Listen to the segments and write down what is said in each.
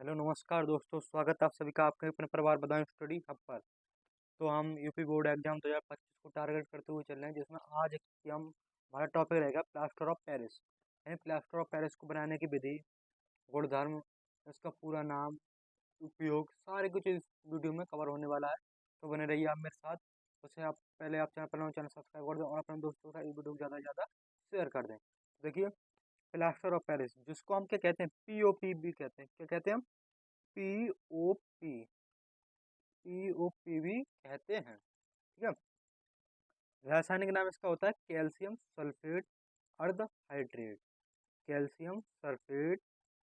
Hello नमस्कार दोस्तों, स्वागत है आप सभी का आपके अपने परिवार बदायूं स्टडी हब पर। तो हम यूपी बोर्ड एग्जाम 2025 को टारगेट करते हुए चल रहे हैं, जिसमें आज की हम हमारा टॉपिक रहेगा प्लास्टर ऑफ पेरिस। यानी प्लास्टर ऑफ पेरिस को बनाने की विधि, गुणधर्म, इसका पूरा नाम, उपयोग, सारे कुछ इस वीडियो में कवर होने वाला है। तो बने रहिए आप मेरे साथ। उसे आप पहले आप चैनल सब्सक्राइब कर दें और अपने दोस्तों के साथ इस वीडियो को ज़्यादा से ज़्यादा शेयर कर दें। देखिए, प्लास्टर ऑफ पेरिस जिसको हम क्या कहते हैं, POP भी कहते हैं। क्या कहते हैं हम? POP, POP भी कहते हैं। ठीक है। रासायनिक नाम इसका होता है कैल्शियम सल्फेट अर्ध हाइड्रेट। कैल्शियम सल्फेट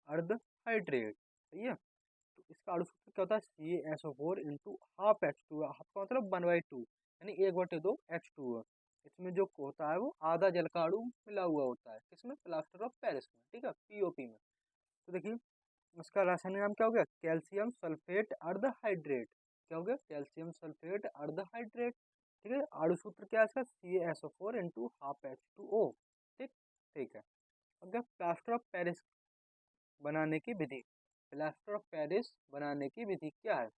अर्ध हाइड्रेट, सही है। तो इसका अणुसूत्र क्या होता है? CaSO4 into half H2। Half का मतलब 1/2, यानी 1/2 H2। इसमें जो होता है वो आधा जल का अणु मिला हुआ होता है। किसमें? प्लास्टर ऑफ पेरिस में। ठीक है, POP में। तो देखिए, उसका रासायनिक नाम क्या हो गया? कैल्शियम सल्फेट अर्ध हाइड्रेट। क्या हो गया? कैल्शियम सल्फेट अर्ध हाइड्रेट। ठीक है। अणु सूत्र क्या है इसका? CaSO4 into half H2O। ठीक, ठीक है। अब क्या प्लास्टर ऑफ पेरिस बनाने की विधि? प्लास्टर ऑफ पेरिस बनाने की विधि क्या है?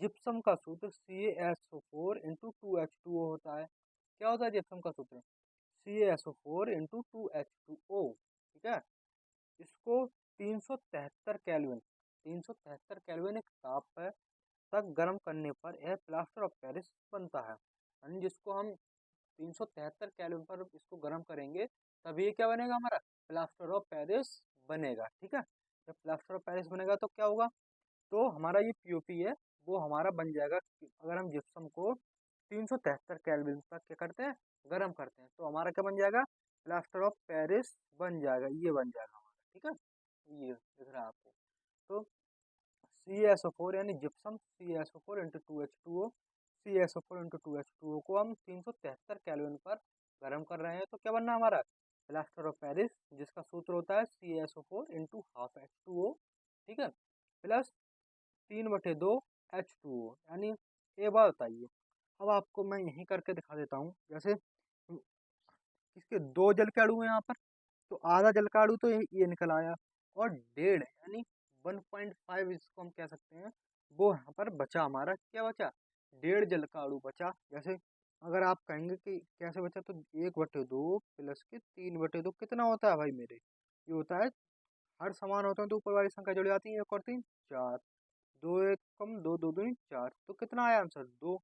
जिप्सम का सूत्र CaSO4 इंटू 2H2O होता है। क्या होता है जिप्सम का सूत्र? CaSO4 into 2H2O। ठीक है। इसको 373 केल्विन, 373 केल्विन एक ताप है तक गर्म करने पर यह प्लास्टर ऑफ पेरिस बनता है। यानी जिसको हम 373 केल्विन पर इसको गर्म करेंगे तभी ये क्या बनेगा? हमारा प्लास्टर ऑफ पेरिस बनेगा। ठीक है। जब प्लास्टर ऑफ पेरिस बनेगा तो क्या होगा? तो हमारा ये POP है वो हमारा बन जाएगा। अगर हम जिप्सम को 373 केल्विन तक क्या करते हैं? गर्म करते हैं तो हमारा क्या बन जाएगा? प्लास्टर ऑफ पेरिस बन जाएगा। ये बन जाएगा हमारा। ठीक है, ये दिख रहा है आपको। तो CaSO4 यानी gypsum, CaSO4 into 2H2O, CaSO4 into 2H2O को हम 373 केल्विन पर गर्म कर रहे हैं तो क्या बनना हमारा? प्लास्टर ऑफ पेरिस, जिसका सूत्र होता है CaSO4 इंटू हाफ H2O। ठीक है, प्लस 3/2 H2O। यानी एक बात बताइए, अब आपको मैं यहीं करके दिखा देता हूँ। जैसे इसके दो जल के अणु हैं यहाँ पर, तो आधा जल का अणु तो ये निकल आया, और डेढ़ यानी 1.5 इसको हम कह सकते हैं, वो यहाँ पर बचा। हमारा क्या बचा? डेढ़ जल का अणु बचा। जैसे अगर आप कहेंगे कि कैसे बचा, तो 1/2 प्लस के 3/2 कितना होता है भाई मेरे? ये होता है, हर समान होता है तो ऊपर वाली संख्या जुड़ जाती है, 1 और 3 4, 2 1 कम 2 2 दूनी 4, तो कितना आया आंसर? 2।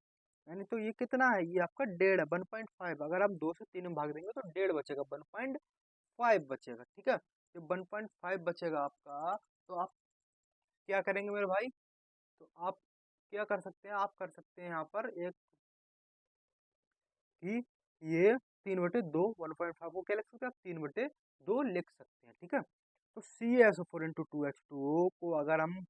यानी तो ये कितना है? ये आपका डेढ़ है, 1.5। अगर आप 2 से 3 में भाग देंगे तो डेढ़ बचेगा, 1.5 बचेगा। ठीक है। जब 1.5 बचेगा आपका, तो आप क्या करेंगे मेरे भाई? तो आप क्या कर सकते हैं? आप कर सकते हैं यहाँ पर एक कि ये 3/2, 1.5 को क्या लिख सकते हैं? आप 3/2 लिख सकते हैं। ठीक है। तो CaSO4 इंटू 2H2O को अगर हम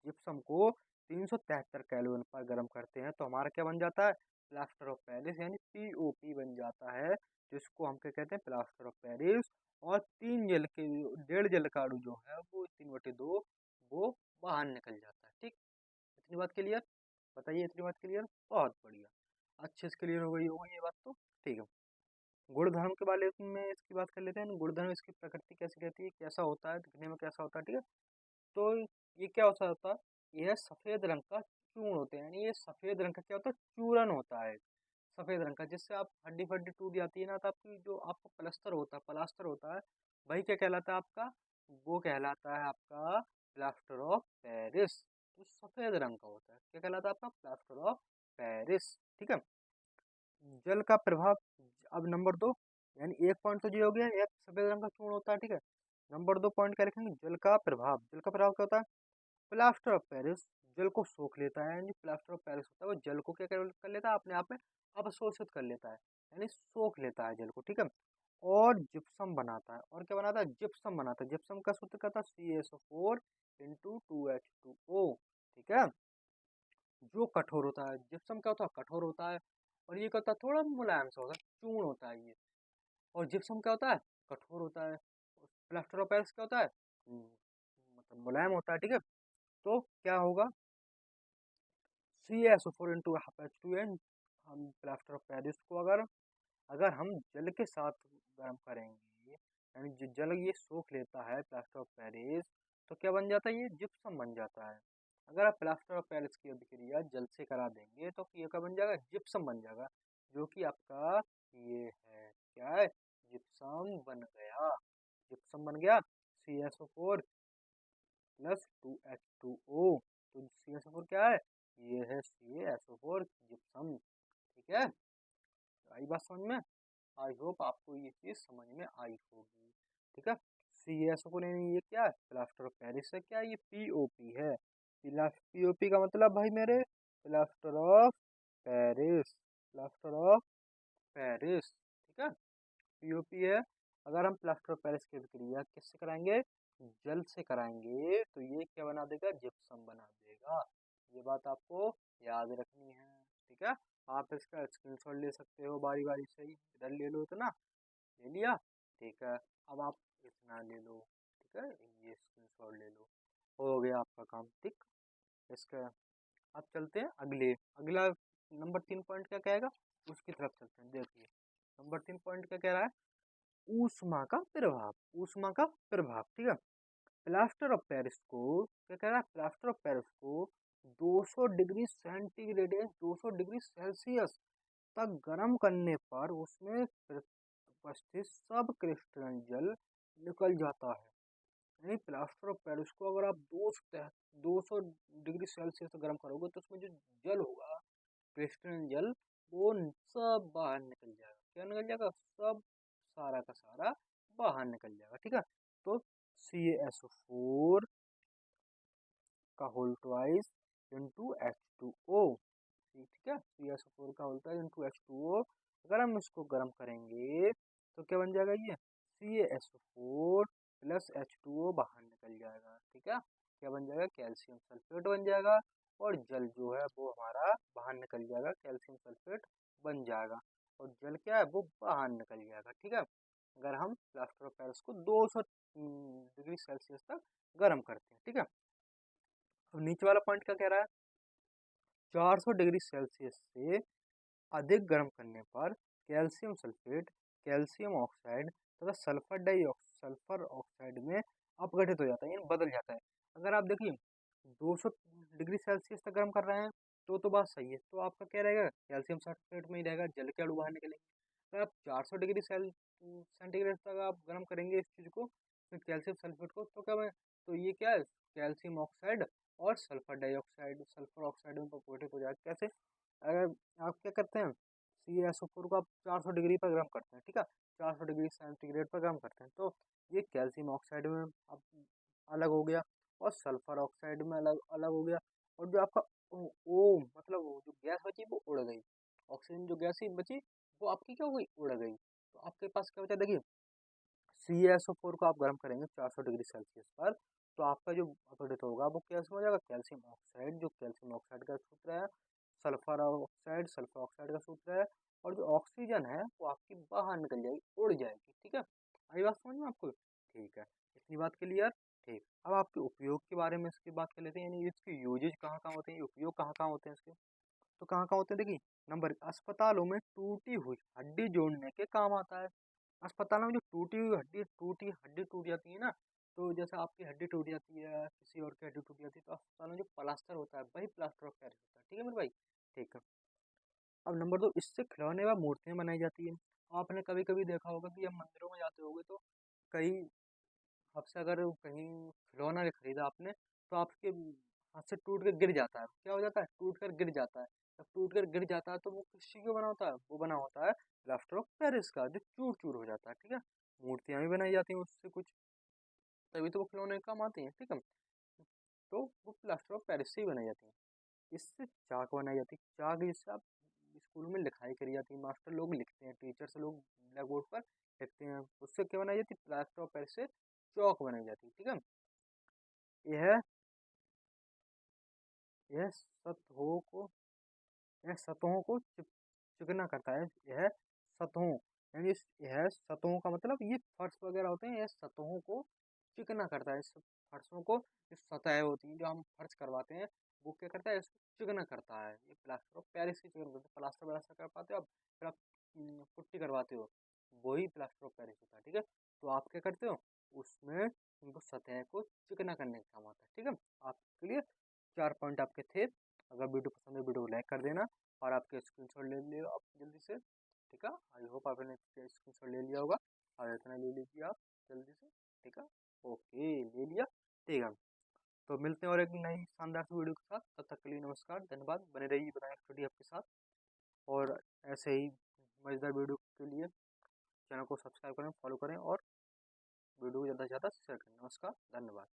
जिप्सम को 373 केल्विन पर गर्म करते हैं तो हमारा क्या बन जाता है? प्लास्टर ऑफ पेरिस, यानी POP बन जाता है, जिसको हम क्या कहते हैं? Plaster of Paris. और तीन जल के डेढ़ जल का अणु जो है वो 3/2 वो बाहर निकल जाता है। ठीक, इतनी बात क्लियर? बताइए, इतनी बात क्लियर? बहुत बढ़िया, अच्छे से क्लियर हो गई होगी ये बात तो। ठीक है। गुणधर्म के बारे में इसकी बात कर लेते हैं। गुणधर्म, इसकी प्रकृति कैसी रहती है, कैसा होता है, दिखने में कैसा होता है? ठीक है। तो ये क्या होता है? यह सफेद रंग का चूर्ण होते हैं। यानी ये सफेद रंग का क्या होता है? चूर्ण होता है सफेद रंग का, जिससे आप हड्डी फड्डी टूट जाती है ना, तो आपकी जो आपका प्लास्टर होता है, वही क्या कहलाता है आपका? वो कहलाता है आपका प्लास्टर ऑफ पेरिस। तो सफेद रंग का होता है, क्या कहलाता है आपका? Plaster of Paris. ठीक है। जल का प्रभाव, अब नंबर 2, यानी एक पॉइंट तो ये हो गया, एक सफेद रंग का चूर्ण होता है। ठीक है। नंबर 2 पॉइंट क्या लिखेंगे? जल का प्रभाव। जल का प्रभाव क्या होता है? प्लास्टर ऑफ पेरिस जल को सोख लेता है। यानी प्लास्टर ऑफ पेरिस होता है वो जल को क्या कर लेता है? अपने आप में अवशोषित कर लेता है, यानी सोख लेता है जल को। ठीक है। और जिप्सम बनाता है। और क्या बनाता है? जिप्सम बनाता है। जिप्सम का सूत्र क्या था? CaSO4 into 2H2O। ठीक है। जो कठोर होता है, जिप्सम क्या होता है? कठोर होता है। और ये क्या होता है? थोड़ा मुलायम सा होता है, चूर्ण होता है ये। और जिप्सम क्या होता है? कठोर होता है। प्लास्टर ऑफ पेरिस क्या होता है? मतलब मुलायम होता है। ठीक है। तो क्या होगा? CaSO4 into half H2N। हम प्लास्टर ऑफ पेरिस को अगर अगर हम जल के साथ गर्म करेंगे, यानी जो जल ये सोख लेता है प्लास्टर ऑफ पेरिस, तो क्या बन जाता है, ये जिप्सम बन जाता है। अगर आप प्लास्टर ऑफ पेरिस की अभिक्रिया जल से करा देंगे तो ये क्या बन जाएगा, जिप्सम बन जाएगा, जो कि आपका ये है, क्या है, जिप्सम बन गया। जिप्सम बन गया, CaSO4 प्लस 2H2O। तो CaSO4 क्या है, ये है CaSO4 जिप्सम। ठीक है, आई बात समझ में? आई होप आपको ये चीज समझ में आई होगी। ठीक है, CaSO4 यानी ये क्या है, प्लास्टर ऑफ पेरिस है। क्या है, ये POP है। POP का मतलब भाई मेरे, plaster of Paris, plaster of Paris. ठीक है, POP है। अगर हम प्लास्टर ऑफ पेरिस की क्रिया किससे कराएंगे, जल से कराएंगे, तो ये क्या बना देगा, जिप्सम बना देगा। ये बात आपको याद रखनी है। ठीक है, आप इसका स्क्रीनशॉट ले सकते हो बारी बारी से ही, इधर ले लो, इतना ले लिया। ठीक है, अब आप इतना ले लो। ठीक है, ये स्क्रीनशॉट ले लो, हो गया आपका काम। ठीक, इसका अब चलते हैं अगले, अगला नंबर 3 पॉइंट क्या कहेगा, उसकी तरफ चलते हैं। देखिए नंबर 3 पॉइंट क्या कह रहा है, ऊष्मा का प्रभाव, ऊष्मा का प्रभाव। ठीक है, प्लास्टर ऑफ पेरिस को क्या कह रहा है, प्लास्टर ऑफ पेरिस को 200 डिग्री सेंटीग्रेड, 200 डिग्री सेल्सियस तक गर्म करने पर उसमें उपस्थित सब क्रिस्टलन जल निकल जाता है। यानी प्लास्टर ऑफ पेरिस को अगर आप 200 डिग्री सेल्सियस तक गर्म करोगे तो उसमें जो जल होगा, क्रिस्टलन जल, वो सब बाहर निकल जाएगा। क्या निकल जाएगा, सब, सारा का सारा बाहर निकल जाएगा। ठीक है, तो CaSO4 का होल ट्वाइस इंटू H2O। ठीक है, CaSO4 का होल ट्वाइस इंटू H2O। अगर हम इसको गर्म करेंगे तो क्या बन जाएगा, ये CaSO4 प्लस H2O बाहर निकल जाएगा। ठीक है, क्या बन जाएगा, कैल्शियम सल्फेट बन जाएगा, और जल जो है वो हमारा बाहर निकल जाएगा, कैल्शियम सल्फेट बन जाएगा, और जल क्या है, वो बाहर निकल जाएगा। ठीक है, अगर हम प्लास्टर ऑफ पेरिस को 200 डिग्री सेल्सियस तक गर्म करते हैं। ठीक है, अब नीचे वाला पॉइंट क्या कह रहा है, 400 डिग्री सेल्सियस से अधिक गर्म करने पर कैल्शियम सल्फेट, कैल्शियम ऑक्साइड तथा सल्फर ऑक्साइड में अपघटित हो जाता है, यानी बदल जाता है। अगर आप देखिए 200 डिग्री सेल्सियस तक गर्म कर रहे हैं तो बात सही है, तो आपका क्या रहेगा, कैल्शियम सल्फेट में ही रहेगा, जल के अणु बाहर निकलेंगे। अगर आप 400 डिग्री सेंटीग्रेड तक आप गर्म करेंगे इस चीज़ को, फिर कैल्शियम सल्फेट को, तो क्या तो ये क्या है, कैल्शियम ऑक्साइड और सल्फर डाइऑक्साइड, सल्फर ऑक्साइड में अपघटित हो जाएगा। कैसे, अगर आप क्या करते हैं, CaSO4 को आप 400 डिग्री पर गर्म करते हैं। ठीक है, 400 डिग्री सेंटीग्रेड पर गर्म करते हैं, तो ये कैल्शियम ऑक्साइड में अब अलग हो गया, और सल्फर ऑक्साइड में अलग अलग हो गया, और जो आपका ओ मतलब वो जो गैस बची वो उड़ गई, ऑक्सीजन जो गैस ही बची वो आपकी क्या हो गई, उड़ गई। तो आपके पास क्या बचा, देखिए CaSO4 को आप गर्म करेंगे 400 डिग्री सेल्सियस पर, तो आपका जो अपघटित होगा वो कैसे हो जाएगा, कैल्शियम ऑक्साइड, जो कैल्शियम ऑक्साइड का सूत्र है, सल्फर ऑक्साइड का सूत्र है, और जो ऑक्सीजन है वो आपकी बाहर निकल जाएगी, उड़ जाएगी। ठीक है, आई बात समझ में आपको? ठीक है, इतनी बात क्लियर। ठीक, अब आपके उपयोग के बारे में इसकी बात कर लेते हैं, यानी इसके यूजेज कहाँ कहाँ होते हैं, उपयोग कहाँ कहाँ होते हैं इसके, तो कहाँ कहाँ होते हैं, देखिए नंबर, अस्पतालों में टूटी हुई हड्डी जोड़ने के काम आता है। अस्पतालों में जो टूटी हुई हड्डी टूट जाती है ना, तो जैसे आपकी हड्डी टूट जाती है, किसी और की हड्डी टूट जाती है, तो अस्पतालों में जो प्लास्टर होता है वही प्लास्टर ऑफ पेरिस होता है। ठीक है मेरे भाई, ठीक है। अब नंबर 2, इससे खिलौने व मूर्तियाँ बनाई जाती हैं। आपने कभी कभी देखा होगा कि हम मंदिरों में जाते होंगे तो कई, आपसे अगर कहीं खिलौना खरीदा आपने, तो आपके हाथ से टूट कर गिर जाता है, क्या हो जाता है, टूट कर गिर जाता है। जब टूट कर गिर जाता है तो वो किस चीज़ का बना होता है, वो बना होता है प्लास्टर ऑफ पेरिस का, जो चूर चूर हो जाता है। ठीक है, मूर्तियाँ भी बनाई जाती हैं उससे कुछ, तभी तो वो खिलौने काम आते हैं। ठीक है, तो वो प्लास्टर ऑफ पेरिस से ही बनाई जाती है। इससे चाक बनाई जाती है, चाक जिससे आप स्कूल में लिखाई करी जाती है, मास्टर लोग लिखते हैं, टीचर्स लोग ब्लैक बोर्ड पर लिखते हैं, उससे क्या बनाई जाती है, प्लास्टर ऑफ पेरिस से चौक बनाई जाती है। ठीक है, यह यह सतहों को यह सतहों को चिकना करता है। यह सतहों, यानी यह सतहों का मतलब ये फर्श वगैरह होते हैं, यह सतहों को चिकना करता है। इस फर्शों को, जो सतह होती हैं जो हम फर्श करवाते हैं, वो क्या करता है, इसको चिकना करता है। ये प्लास्टर ऑफ पेरिस की चिकन करता है। प्लास्टर व्लास्टर कर पाते हो आप, फिर आप पुट्टी करवाते हो, वही प्लास्टर ऑफ पेरिस होता है। ठीक है, तो आप क्या करते हो, उसमें इनको सतह को चिकना करने का काम आता है। ठीक है, आपके लिए 4 पॉइंट आपके थे। अगर वीडियो पसंद है वीडियो को लाइक कर देना और आपके स्क्रीनशॉट ले लियो आप जल्दी से। ठीक है, आई होप आपने स्क्रीनशॉट ले लिया होगा और इतना ले लीजिए आप जल्दी से। ठीक है, ओके ले लिया। ठीक है, तो मिलते हैं और एक नई शानदार सी वीडियो के साथ। तब तक के लिए नमस्कार, धन्यवाद। बने रहिए बनाए स्टडी आपके साथ और ऐसे ही मजेदार वीडियो के लिए चैनल को सब्सक्राइब करें, फॉलो करें और वीडियो को ज़्यादा से ज़्यादा शेयर करें। नमस्कार, धन्यवाद।